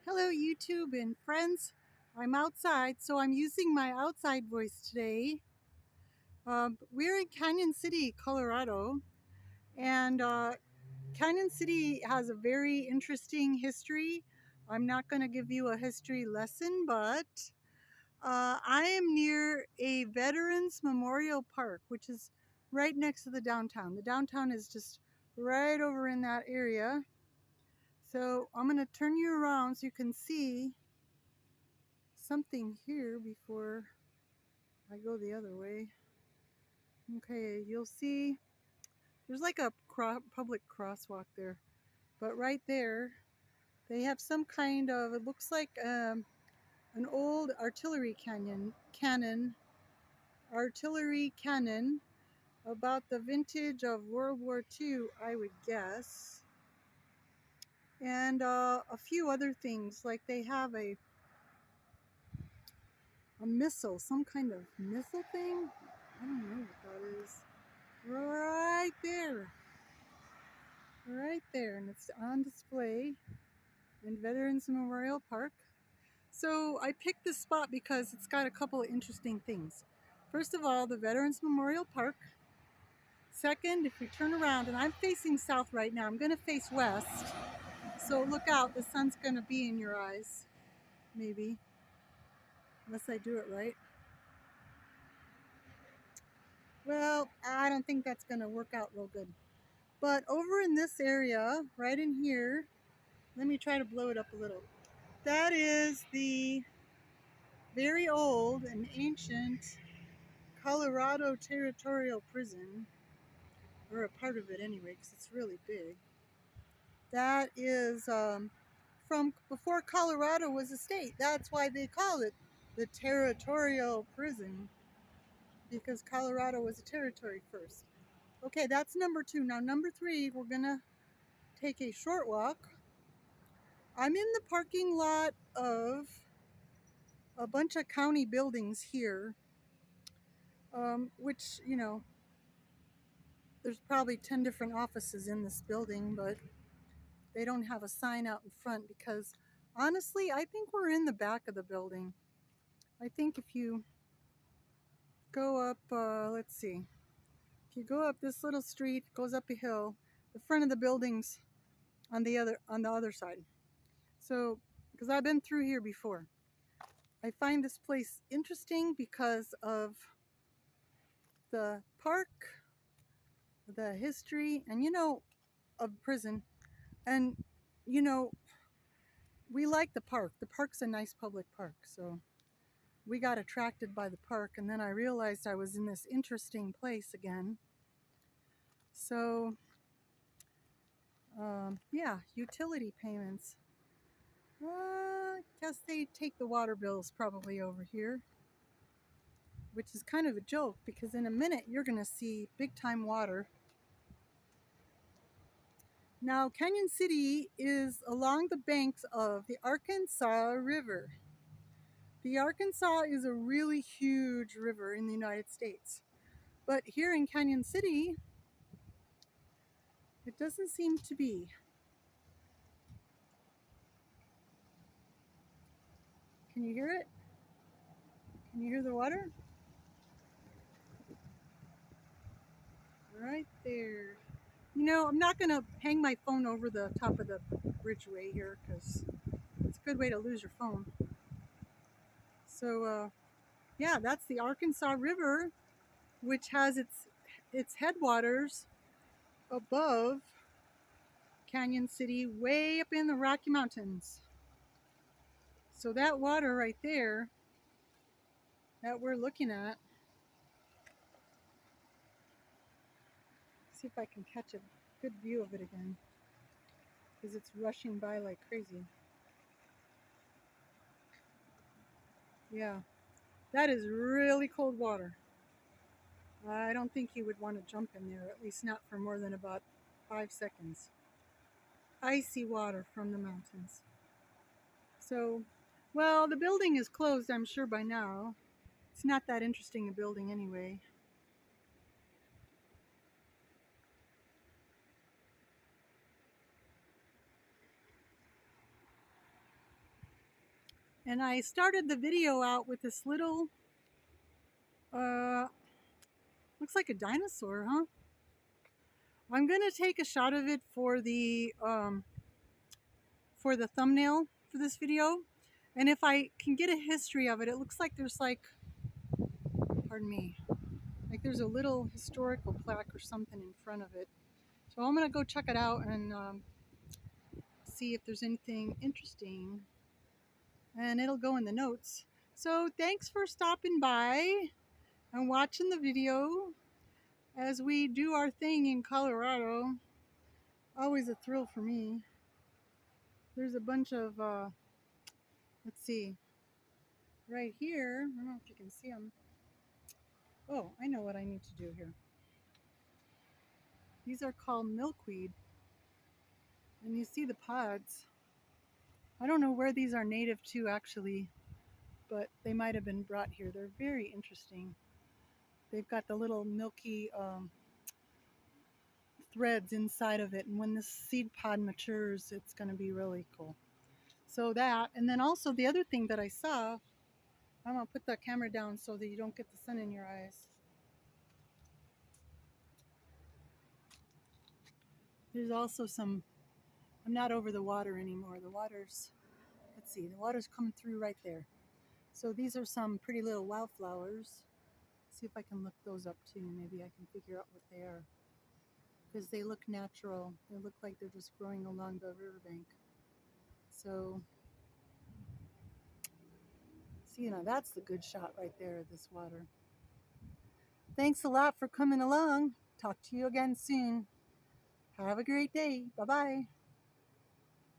Hello YouTube and friends. I'm outside, so I'm using my outside voice today. We're in Canyon City, Colorado, and Canyon City has a very interesting history. I'm not going to give you a history lesson, but I am near a Veterans Memorial Park, which is right next to the downtown. The downtown is just right over in that area. So I'm going to turn you around so you can see something here before I go the other way. Okay, you'll see there's like a public crosswalk there, but right there they have some kind of, it looks like an old artillery artillery cannon about the vintage of World War II, I would guess, and a few other things, like they have a missile, some kind of missile thing. I don't know what that is. Right there, and it's on display in Veterans Memorial Park. So I picked this spot because it's got a couple of interesting things. First of all, the Veterans Memorial Park. Second, if we turn around, and I'm facing south right now, I'm going to face west. So look out, the sun's going to be in your eyes, maybe, unless I do it right. Well, I don't think that's going to work out real good. But over in this area, right in here, let me try to blow it up a little. That is the very old and ancient Colorado Territorial Prison, or a part of it anyway, because it's really big. That is from before Colorado was a state. That's why they call it the Territorial Prison, because Colorado was a territory first. Okay, that's number 2. Now number 3, we're gonna take a short walk. I'm in the parking lot of a bunch of county buildings here, which, you know, there's probably 10 different offices in this building, but they don't have a sign out in front because honestly, I think we're in the back of the building. I think if you go up, let's see, if you go up this little street, it goes up a hill, the front of the building's on the other side. So, because I've been through here before. I find this place interesting because of the park, the history, and of prison. And we like the park. The park's a nice public park, so we got attracted by the park, and then I realized I was in this interesting place again. So yeah, utility payments. I guess they take the water bills probably over here, which is kind of a joke because in a minute you're going to see big time water. Now, Canyon City is along the banks of the Arkansas River. The Arkansas is a really huge river in the United States. But here in Canyon City, it doesn't seem to be. Can you hear it? Can you hear the water? Right there. I'm not going to hang my phone over the top of the bridgeway here because it's a good way to lose your phone. So, yeah, that's the Arkansas River, which has its headwaters above Canyon City, way up in the Rocky Mountains. So that water right there that we're looking at, see if I can catch a good view of it again, because it's rushing by like crazy. Yeah, that is really cold water. I don't think you would want to jump in there, at least not for more than about 5 seconds. Icy water from the mountains. So, well, the building is closed, I'm sure, by now. It's not that interesting a building anyway. And I started the video out with this little, looks like a dinosaur, huh? I'm gonna take a shot of it for the thumbnail for this video. And if I can get a history of it, it looks like there's like, pardon me, like there's a little historical plaque or something in front of it. So I'm gonna go check it out and see if there's anything interesting, and it'll go in the notes. So thanks for stopping by and watching the video as we do our thing in Colorado. Always a thrill for me. There's a bunch of, let's see, right here, I don't know if you can see them. Oh, I know what I need to do here. These are called milkweed, and you see the pods. I don't know where these are native to actually, but they might have been brought here. They're very interesting. They've got the little milky threads inside of it, and when this seed pod matures, it's going to be really cool. So that, and then also the other thing that I saw, I'm going to put the camera down so that you don't get the sun in your eyes. There's also some, I'm not over the water anymore. The water's, let's see, the water's coming through right there. So these are some pretty little wildflowers. See if I can look those up too. Maybe I can figure out what they are, because they look natural. They look like they're just growing along the riverbank. So, see, that's the good shot right there of this water. Thanks a lot for coming along. Talk to you again soon. Have a great day. Bye-bye.